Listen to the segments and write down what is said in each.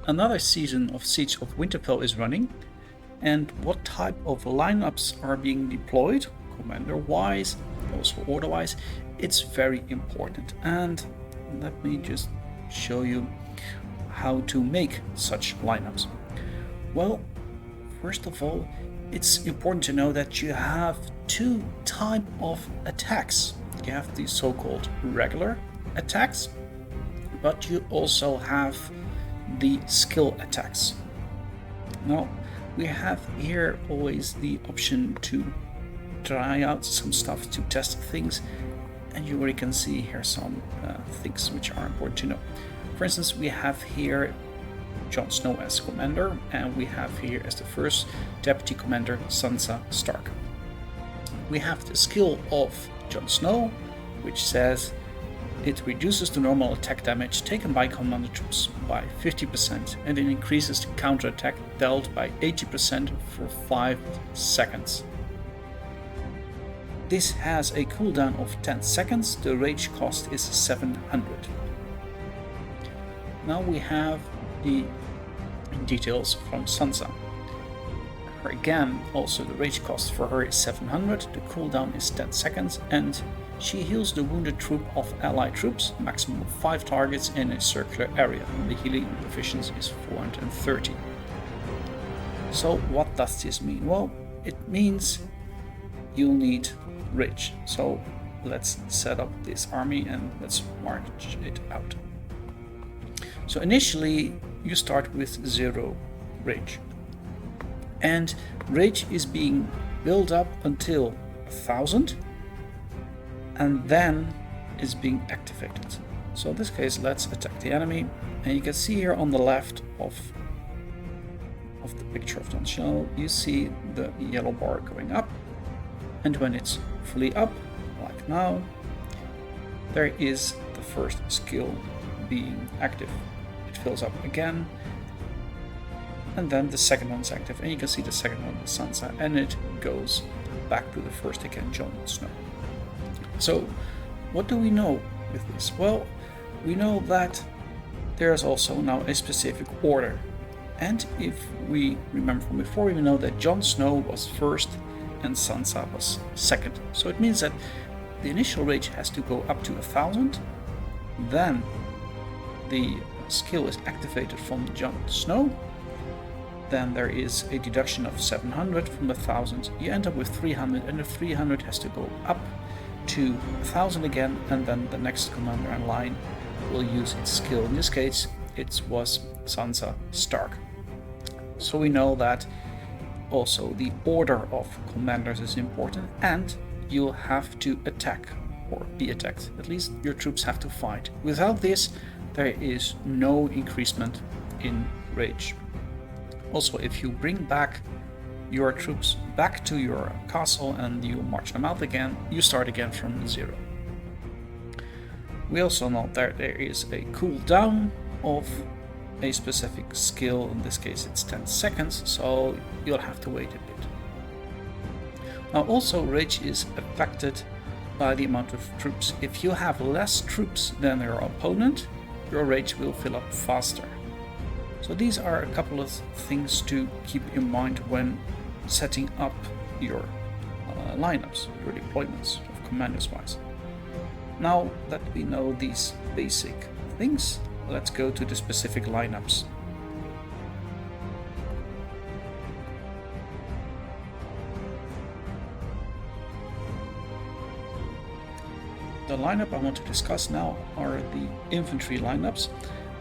another season of Siege of Winterfell is running, and what type of lineups are being deployed, commander-wise, also order-wise, it's very important. And let me just show you how to make such lineups. Well, first of all, it's important to know that you have two types of attacks. You have the so-called regular attacks, but you also have the skill attacks. Now, we have here always the option to try out some stuff, to test things, and you already can see here some things which are important to know. For instance, we have here Jon Snow as commander, and we have here as the first deputy commander Sansa Stark. We have the skill of Jon Snow, which says it reduces the normal attack damage taken by commander troops by 50%, and it increases the counterattack dealt by 80% for 5 seconds. This has a cooldown of 10 seconds, the rage cost is 700. Now we have the details from Sansa. Again, also the rage cost for her is 700, the cooldown is 10 seconds, and she heals the wounded troop of allied troops, maximum of 5 targets in a circular area, and the healing efficiency is 430. So what does this mean? Well, it means you'll need rage. So let's set up this army and let's march it out. So initially you start with 0 rage, and rage is being built up until 1000 and then is being activated. So in this case, let's attack the enemy, and you can see here on the left of the picture of Jon Snow, you see the yellow bar going up, and when it's fully up, like now, there is the first skill being active. It fills up again, and then the second one's active, and you can see the second one is Sansa, and it goes back to the first again, Jon Snow. So what do we know with this? Well, we know that there's also now a specific order, and if we remember from before, we know that Jon Snow was first and Sansa was second. So it means that the initial rage has to go up to 1000, then the skill is activated from Jon Snow, then there is a deduction of 700 from the 1000, you end up with 300, and the 300 has to go up to 1000 again, and then the next commander in line will use its skill. In this case, it was Sansa Stark. So we know that also the order of commanders is important, and you'll have to attack or be attacked. At least your troops have to fight. Without this, there is no increasement in rage. Also, if you bring back your troops back to your castle and you march them out again, you start again from 0. We also know that there is a cooldown of a specific skill. In this case it's 10 seconds, so you'll have to wait a bit. Now also rage is affected by the amount of troops. If you have less troops than your opponent, your rage will fill up faster. So these are a couple of things to keep in mind when setting up your lineups, your deployments of commanders wise. Now that we know these basic things, let's go to the specific lineups. The lineup I want to discuss now are the infantry lineups,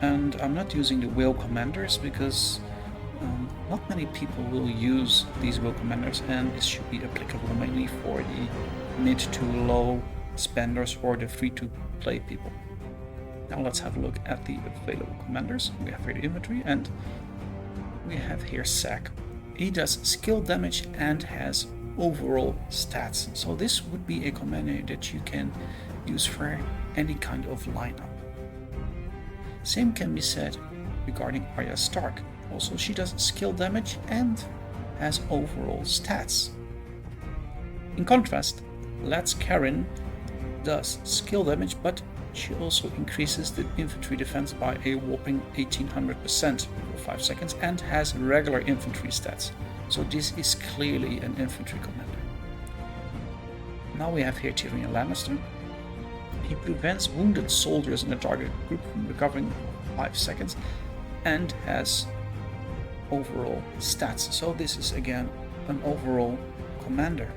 and I'm not using the whale commanders because not many people will use these whale commanders, and this should be applicable mainly for the mid to low spenders or the free to play people. Now let's have a look at the available commanders. We have here the infantry, and we have here Sack. He does skill damage and has overall stats. So this would be a commander that you can use for any kind of lineup. Same can be said regarding Arya Stark. Also, she does skill damage and has overall stats. In contrast, Lad's Karen does skill damage but she also increases the infantry defense by a whopping 1800% for 5 seconds and has regular infantry stats. So this is clearly an infantry commander. Now we have here Tyrion Lannister. He prevents wounded soldiers in a target group from recovering for 5 seconds and has overall stats. So this is again an overall commander.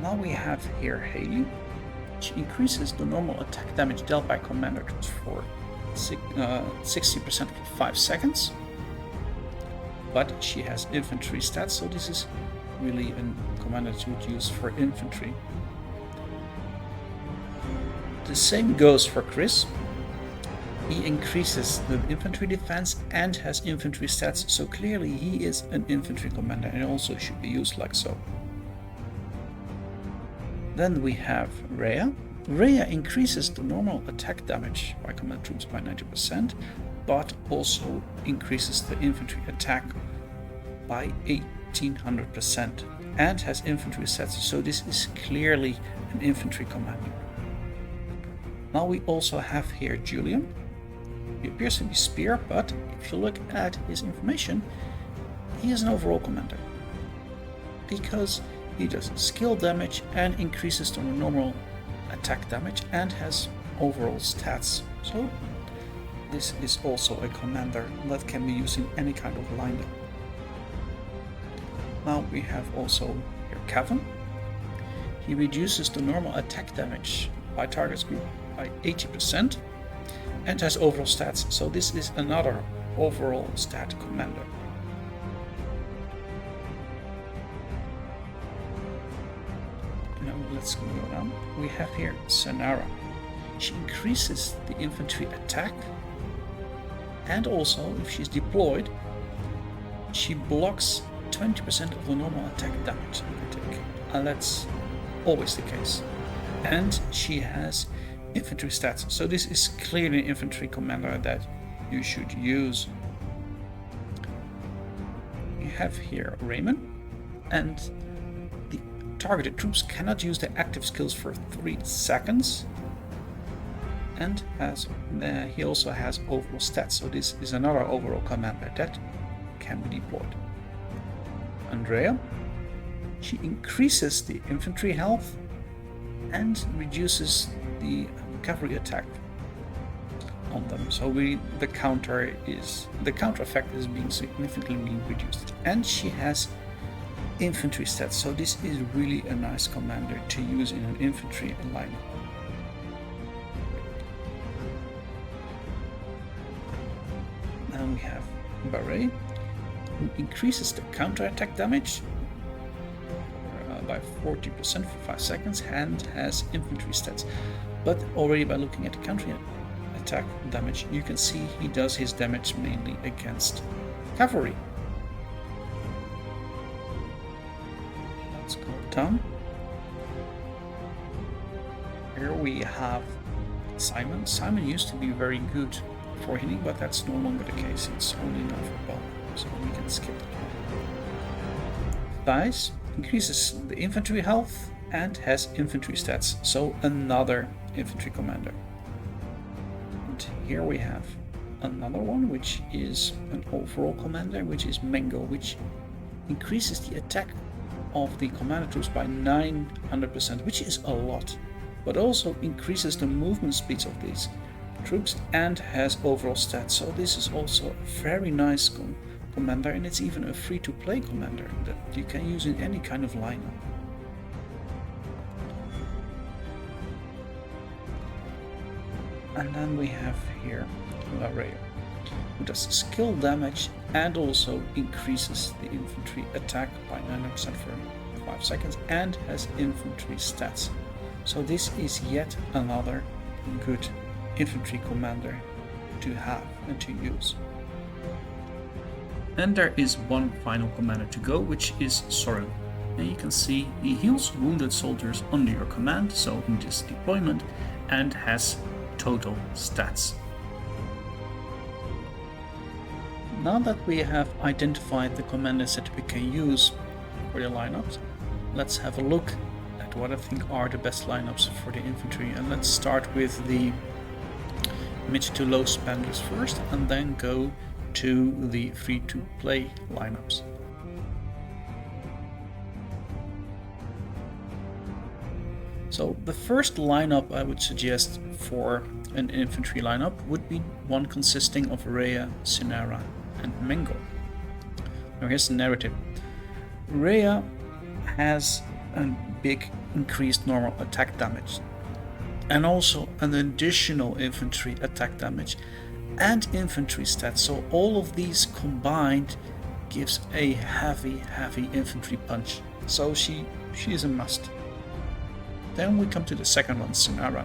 Now we have here Haley. She increases the normal attack damage dealt by commander troops for 60% for 5 seconds. But she has infantry stats, so this is really a commander to use for infantry. The same goes for Chris. He increases the infantry defense and has infantry stats, so clearly he is an infantry commander and also should be used like so. Then we have Rhea. Rhea increases the normal attack damage by command troops by 90%, but also increases the infantry attack by 1800% and has infantry stats, so this is clearly an infantry commander. Now we also have here Julian. He appears to be spear, but if you look at his information, he is an overall commander because he does skill damage and increases the normal attack damage and has overall stats. So this is also a commander that can be used in any kind of lineup. Now we have also here Kevin. He reduces the normal attack damage by targets group by 80% and has overall stats. So this is another overall stat commander. Now let's go down. We have here Senara. She increases the infantry attack and also if she's deployed, she blocks 20% of the normal attack damage you take. And that's always the case. And she has infantry stats. So this is clearly an infantry commander that you should use. You have here Raymond, and the targeted troops cannot use their active skills for 3 seconds. And he also has overall stats. So this is another overall commander that can be deployed. Andrea, she increases the infantry health and reduces the cavalry attack on them. So the counter effect is being significantly reduced. And she has infantry stats. So this is really a nice commander to use in an infantry lineup. Now we have Barret, who increases the counter-attack damage by 40% for 5 seconds and has infantry stats. But already by looking at the counter-attack damage, you can see he does his damage mainly against cavalry. Let's go down. Here we have Simon. Simon used to be very good for healing, but that's no longer the case. It's only now for bow, so we can skip it. Thais increases the infantry health and has infantry stats, so another infantry commander. And here we have another one, which is an overall commander, which is Mango, which increases the attack of the commander troops by 900%, which is a lot, but also increases the movement speeds of these troops and has overall stats. So this is also a very nice commander, and it's even a free-to-play commander that you can use in any kind of lineup. And then we have here Larrea, who does skill damage and also increases the infantry attack by 900% for 5 seconds and has infantry stats. So this is yet another good infantry commander to have and to use. And there is one final commander to go, which is Sorin. And you can see he heals wounded soldiers under your command, so in this deployment, and has total stats. Now that we have identified the commanders that we can use for the lineups, let's have a look at what I think are the best lineups for the infantry, and let's start with the mid to low spenders first, and then go to the free-to-play lineups. So the first lineup I would suggest for an infantry lineup would be one consisting of Rhea, Synara, and Mengo. Now here's the narrative. Rhea has a big increased normal attack damage, and also an additional infantry attack damage and infantry stats, so all of these combined gives a heavy infantry punch, so she is a must. Then we come to the second one, Synara.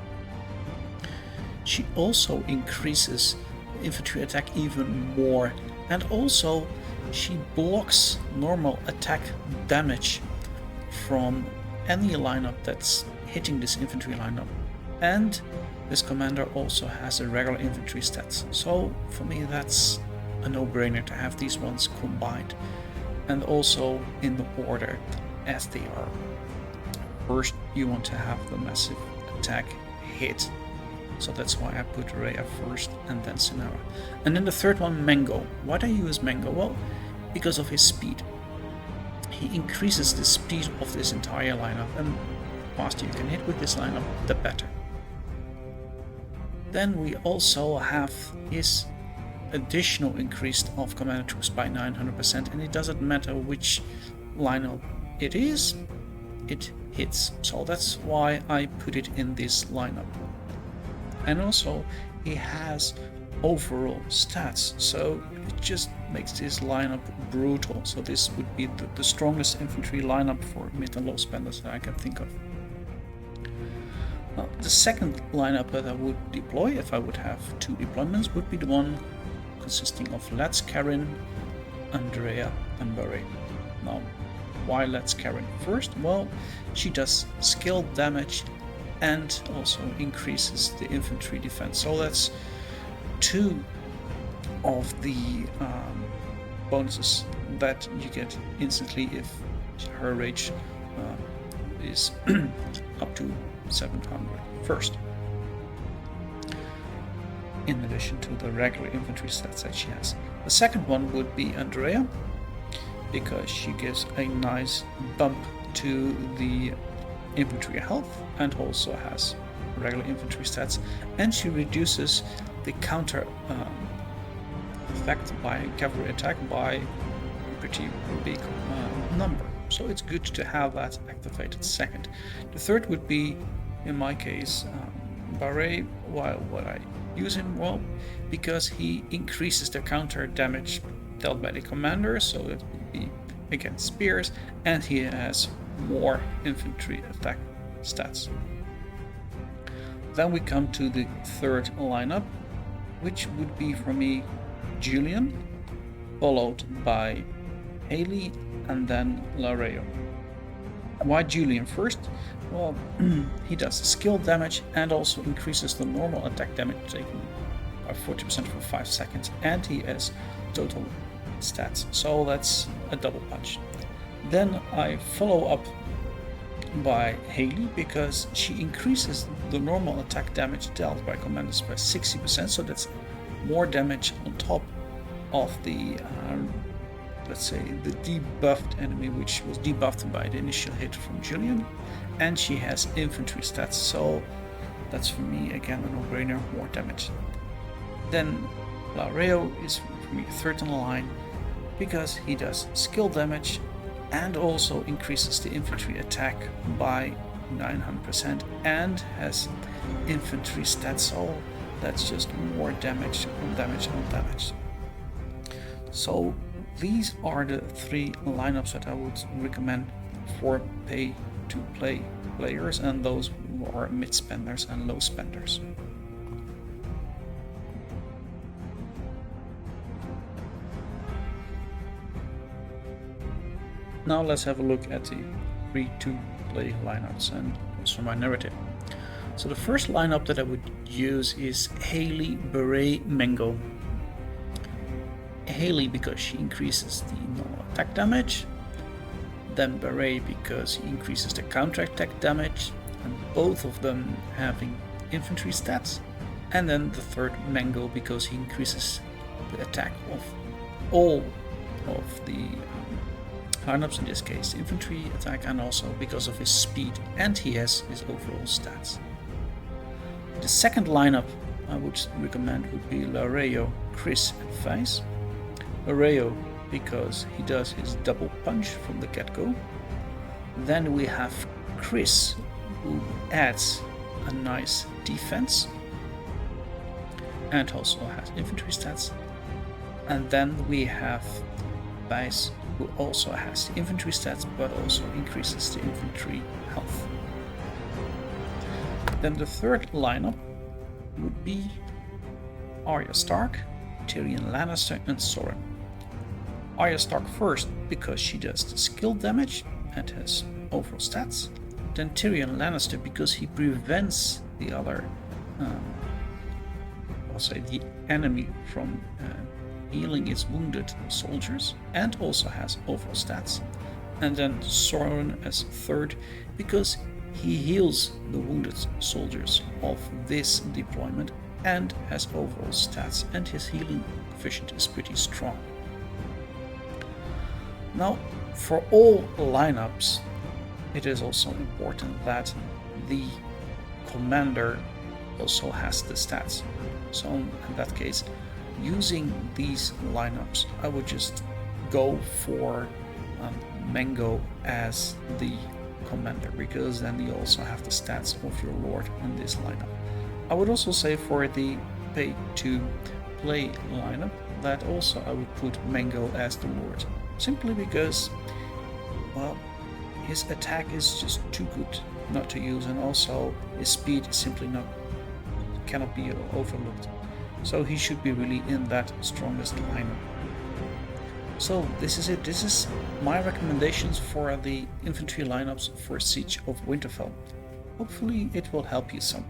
She also increases infantry attack even more, and also she blocks normal attack damage from any lineup that's hitting this infantry lineup. And this commander also has a regular infantry stats, so for me that's a no-brainer to have these ones combined, and also in the order as they are. First you want to have the massive attack hit, so that's why I put Rhea first and then Synara. And then the third one, Mengo. Why do I use Mengo? Well, because of his speed. He increases the speed of this entire lineup, and the faster you can hit with this lineup, the better. Then we also have his additional increase of commander troops by 900%, and it doesn't matter which lineup it is, it hits. So that's why I put it in this lineup. And also he has overall stats, so it just makes this lineup brutal. So this would be the strongest infantry lineup for mid and low spenders that I can think of. Now, the second lineup that I would deploy, if I would have two deployments, would be the one consisting of Let's Karin, Andrea, and Barret. Now, why Let's Karin first? Well, she does skill damage and also increases the infantry defense. So that's two of the bonuses that you get instantly if her rage is up to 700 first, in addition to the regular infantry stats that she has. The second one would be Andrea, because she gives a nice bump to the infantry health and also has regular infantry stats, and she reduces the counter effect by cavalry attack by a pretty big number. So it's good to have that activated second. The third would be, in my case, Barret. Why would I use him? Well, because he increases the counter damage dealt by the commander, so it would be against spears, and he has more infantry attack stats. Then we come to the third lineup, which would be for me Julian, followed by Haley, and then Lareyo. Why Julian first? Well, he does skill damage and also increases the normal attack damage taken by 40% for 5 seconds, and he has total stats, so that's a double punch. Then I follow up by Haley, because she increases the normal attack damage dealt by commanders by 60%, so that's more damage on top of the let's say the debuffed enemy, which was debuffed by the initial hit from Julian, and she has infantry stats, so that's for me again a no-brainer, more damage. Then Lareyo is for me third on the line, because he does skill damage and also increases the infantry attack by 900% and has infantry stats, so that's just more damage on damage on damage. So these are the three lineups that I would recommend for pay-to-play players, and those who are mid-spenders and low-spenders. Now let's have a look at the free-to-play lineups and also my narrative. So the first lineup that I would use is Haley, Barret, Mengo. Haley because she increases the normal attack damage, then Beret because he increases the counterattack damage, and both of them having infantry stats, and then the third Mango because he increases the attack of all of the lineups, in this case infantry attack, and also because of his speed, and he has his overall stats. The second lineup I would recommend would be Lareyo, Chris and Vice. Lareyo because he does his double punch from the get-go. Then we have Chris, who adds a nice defense and also has infantry stats. And then we have Vice, who also has the infantry stats but also increases the infantry health. Then the third lineup would be Arya Stark, Tyrion Lannister and Soren. Arya Stark first because she does the skill damage and has overall stats. Then Tyrion Lannister because he prevents the other, the enemy from healing its wounded soldiers and also has overall stats. And then Soren as third because he heals the wounded soldiers of this deployment and has overall stats, and his healing coefficient is pretty strong. Now, for all lineups, it is also important that the commander also has the stats. So in that case, using these lineups, I would just go for Mango as the commander, because then you also have the stats of your lord in this lineup. I would also say for the pay to play lineup that also I would put Mango as the lord, simply because, well, his attack is just too good not to use, and also his speed is simply cannot be overlooked. So he should be really in that strongest lineup. So this is it. This is my recommendations for the infantry lineups for Siege of Winterfell. Hopefully it will help you some.